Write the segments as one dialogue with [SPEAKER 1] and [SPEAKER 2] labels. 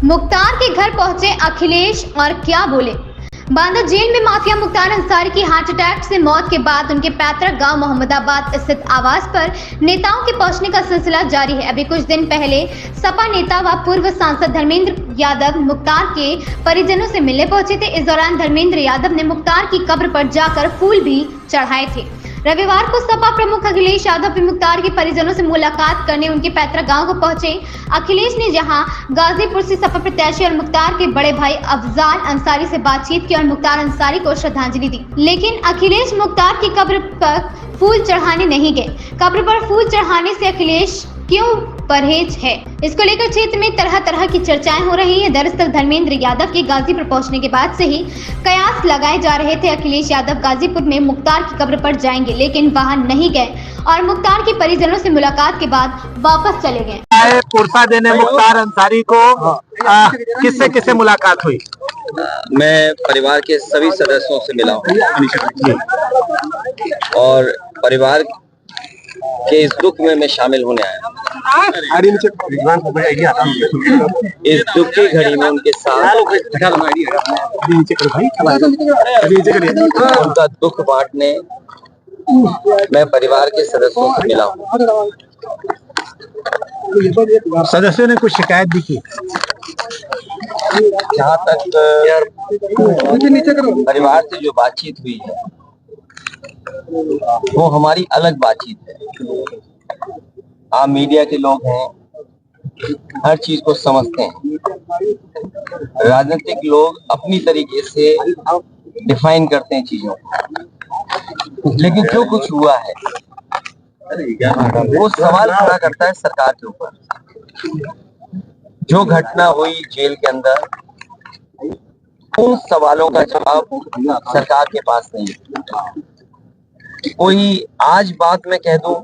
[SPEAKER 1] मुख्तार के घर पहुंचे अखिलेश और क्या बोले। बांदा जेल में माफिया मुख्तार अंसारी की हार्ट अटैक से मौत के बाद उनके पैतृक गांव मोहम्मदाबाद स्थित आवास पर नेताओं के पहुंचने का सिलसिला जारी है। अभी कुछ दिन पहले सपा नेता व पूर्व सांसद धर्मेंद्र यादव मुख्तार के परिजनों से मिलने पहुंचे थे। इस दौरान धर्मेंद्र यादव ने मुख्तार की कब्र पर जाकर फूल भी चढ़ाए थे। रविवार को सपा प्रमुख अखिलेश यादव भी मुख्तार के परिजनों से मुलाकात करने उनके पैतृक गांव को पहुंचे। अखिलेश ने जहां गाजीपुर से सपा प्रत्याशी और मुख्तार के बड़े भाई अफजाल अंसारी से बातचीत की और मुख्तार अंसारी को श्रद्धांजलि दी, लेकिन अखिलेश मुख्तार की कब्र पर फूल चढ़ाने नहीं गए। कब्र पर फूल चढ़ाने से अखिलेश क्यों परहेज है, इसको लेकर क्षेत्र में तरह तरह की चर्चाएं हो रही है। दरअसल धर्मेंद्र यादव के गाजीपुर पहुंचने के बाद से ही कयास लगाए जा रहे थे अखिलेश यादव गाजीपुर में मुख्तार की कब्र पर जाएंगे, लेकिन वहां नहीं गए और मुख्तार के परिजनों से मुलाकात के बाद वापस चले गए।
[SPEAKER 2] पुरसा देने मुख्तार अंसारी को किससे किससे मुलाकात हुई?
[SPEAKER 3] मैं परिवार के सभी सदस्यों से मिला हूँ और परिवार के इस दुख में मैं शामिल होने आया। इस दुख की घड़ी में उनके साथ उनका दुख बांटने मैं परिवार के सदस्यों से मिला हूँ।
[SPEAKER 2] सदस्यों ने कुछ शिकायत भी की?
[SPEAKER 3] जहाँ तक परिवार से जो बातचीत हुई है वो हमारी अलग बातचीत है। आप मीडिया के लोग हैं, हर चीज को समझते हैं। राजनीतिक लोग अपनी तरीके से डिफाइन करते हैं चीजों को, लेकिन जो कुछ हुआ है वो सवाल खड़ा करता है सरकार के ऊपर। जो घटना हुई जेल के अंदर, उन सवालों का जवाब सरकार के पास नहीं है। कोई आज बात मैं कह दूं,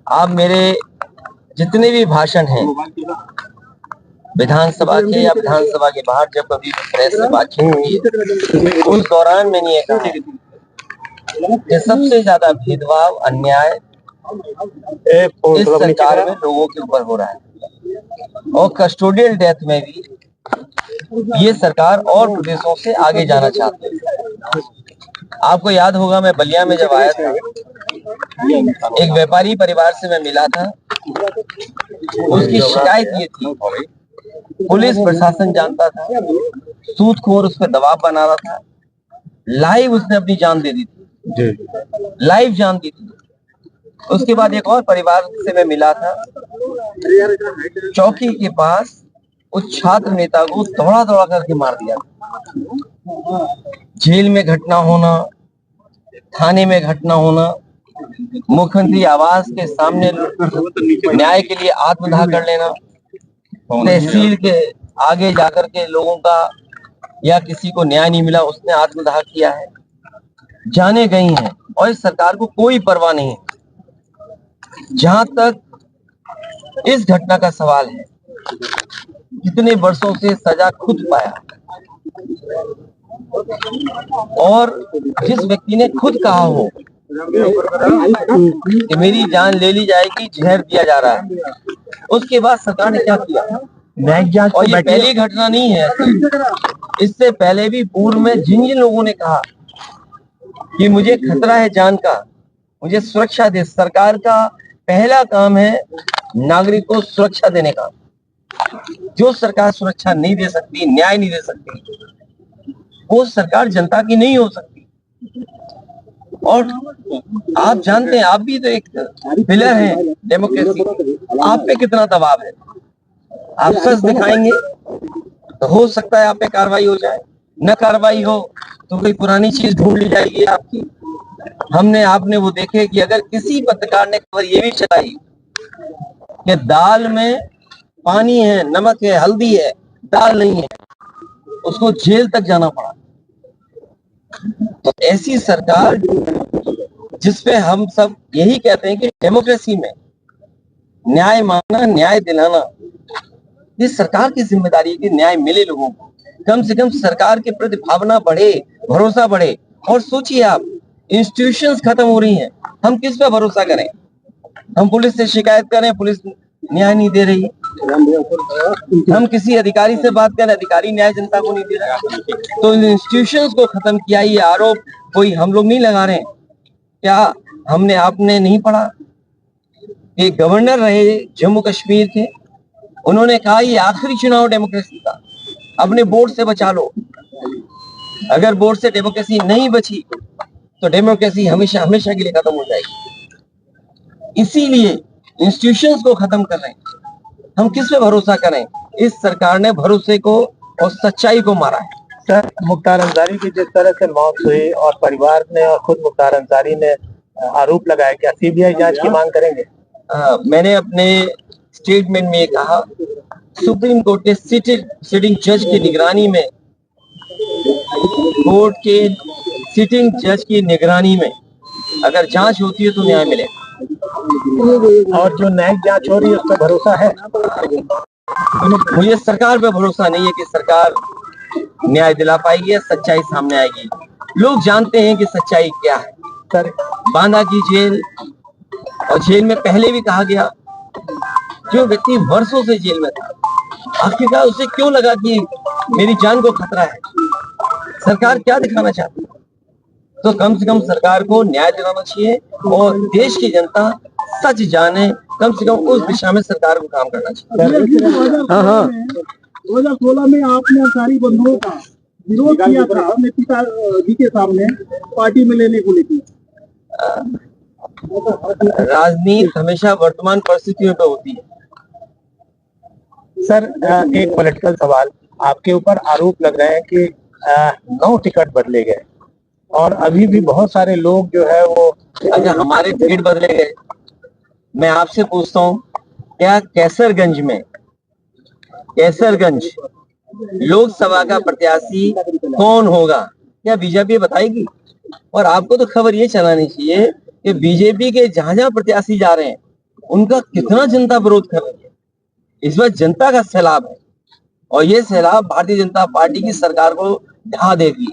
[SPEAKER 3] आप मेरे जितने भी भाषण हैं विधानसभा के या विधानसभा के बाहर जब कभी प्रेस से बातचीत हुई है, उस दौरान मैंने ये कहा कि सबसे ज्यादा भेदभाव अन्याय इस सरकार में लोगों के ऊपर हो रहा है और कस्टोडियल डेथ में भी ये सरकार और प्रदेशों से आगे जाना चाहते हैं। आपको याद होगा, मैं बलिया में जब आया था, एक व्यापारी परिवार से मैं मिला था। उसकी शिकायत ये थी, पुलिस प्रशासन जानता था, सूदखोर उस पर दबाव बना रहा था। लाइव उसने अपनी जान दे दी थी, लाइव जान दी थी। उसके बाद एक और परिवार से मैं मिला था, चौकी के पास उस छात्र नेता को दौड़ा दौड़ा करके मार दिया। जेल में घटना होना, थाने में घटना होना, मुख्यमंत्री आवास के सामने न्याय के लिए आत्मदाह कर लेना, तहसील के आगे जाकर के लोगों का या किसी को न्याय नहीं मिला उसने आत्मदाह किया है, जाने गई हैं और इस सरकार को कोई परवाह नहीं है। जहां तक इस घटना का सवाल है, कितने वर्षों से सजा खुद पाया और जिस व्यक्ति ने खुद कहा हो कि मेरी जान ले ली जाएगी, जहर दिया जा रहा है, उसके बाद सरकार ने क्या किया? और ये पहली घटना नहीं है, इससे पहले भी पूर्व में जिन जिन लोगों ने कहा कि मुझे खतरा है जान का, मुझे सुरक्षा दे, सरकार का पहला काम है नागरिक को सुरक्षा देने का। जो सरकार सुरक्षा नहीं दे सकती, न्याय नहीं दे सकती, वो सरकार जनता की नहीं हो सकती। और आप जानते हैं, आप भी तो एक पिलर हैं डेमोक्रेसी, आप पे कितना दबाव है। आप सच दिखाएंगे तो हो सकता है आप पे कार्रवाई हो जाए, न कार्रवाई हो तो कोई पुरानी चीज ढूंढ ली जाएगी आपकी। आपने वो देखे कि अगर किसी पत्रकार ने खबर ये भी चलाई कि दाल में पानी है, नमक है, हल्दी है, दाल नहीं है, उसको जेल तक जाना पड़ा। तो ऐसी सरकार जिसपे हम सब यही कहते हैं कि डेमोक्रेसी में न्याय मांगना, न्याय दिलाना, ये सरकार की जिम्मेदारी है कि न्याय मिले लोगों को। कम से कम सरकार के प्रति भावना बढ़े, भरोसा बढ़े। और सोचिए आप, इंस्टीट्यूशंस खत्म हो रही हैं, हम किस पे भरोसा करें? हम पुलिस से शिकायत करें, पुलिस न्याय नहीं दे रही है। हम किसी अधिकारी से बात करें, अधिकारी न्याय जनता को नहीं दे रहा। तो इन इंस्टीट्यूशंस को खत्म किया, ये आरोप कोई हम लोग नहीं लगा रहे हैं। क्या हमने आपने नहीं पढ़ा? ये गवर्नर रहे जम्मू कश्मीर के, उन्होंने कहा ये आखिरी चुनाव डेमोक्रेसी का, अपने बोर्ड से बचा लो। अगर बोर्ड से डेमोक्रेसी नहीं बची तो डेमोक्रेसी हमेशा हमेशा के लिए खत्म हो जाएगी। इसीलिए इंस्टीट्यूशंस को खत्म कर रहे हैं। हम किस पे भरोसा करें? इस सरकार ने भरोसे को और सच्चाई को मारा है।
[SPEAKER 2] सर, मुख्तार अंसारी की जिस तरह से मौत हुई और परिवार ने और खुद मुख्तार अंसारी ने आरोप लगाया, क्या सीबीआई जांच की मांग करेंगे?
[SPEAKER 3] मैंने अपने स्टेटमेंट में कहा, सुप्रीम कोर्ट के सिटिंग जज की निगरानी में, कोर्ट के सिटिंग जज की निगरानी में अगर जांच होती है तो न्याय मिलेगा।
[SPEAKER 2] और जो न्यायिक जांच हो रही है उस पर भरोसा है?
[SPEAKER 3] मुझे सरकार पे भरोसा नहीं है कि सरकार न्याय दिला पाएगी या सच्चाई सामने आएगी। लोग जानते हैं कि सच्चाई क्या है।
[SPEAKER 2] सर,
[SPEAKER 3] बांदा की जेल, और जेल में पहले भी कहा गया, जो व्यक्ति वर्षों से जेल में था, आखिरकार उसे क्यों लगा कि मेरी जान को खतरा है? सरकार क्या दिखाना चाहती है? तो कम से कम सरकार को न्याय दिलाना चाहिए और देश की जनता सच जाने, कम से कम उस दिशा में सरकार को काम करना चाहिए। हाँ,
[SPEAKER 4] 2016 में आपने अंसारी बंधुओं का विरोध किया था अपने पिताजी के सामने पार्टी में लेने को लेकर।
[SPEAKER 3] राजनीति हमेशा वर्तमान परिस्थितियों पे होती है।
[SPEAKER 2] सर, एक पॉलिटिकल सवाल, आपके ऊपर आरोप लग रहे हैं कि 9 टिकट बदले गए और अभी भी बहुत सारे लोग जो है वो
[SPEAKER 3] अच्छा, हमारे टिकट बदले गए। मैं आपसे पूछता हूँ, क्या कैसरगंज लोकसभा का प्रत्याशी कौन होगा? क्या बीजेपी बताएगी? और आपको तो खबर ये चलानी चाहिए कि बीजेपी के जहां जहां प्रत्याशी जा रहे हैं उनका कितना जनता विरोध कर रही है। इस बार जनता का सैलाब है और ये सैलाब भारतीय जनता पार्टी की सरकार को ढहा देगी।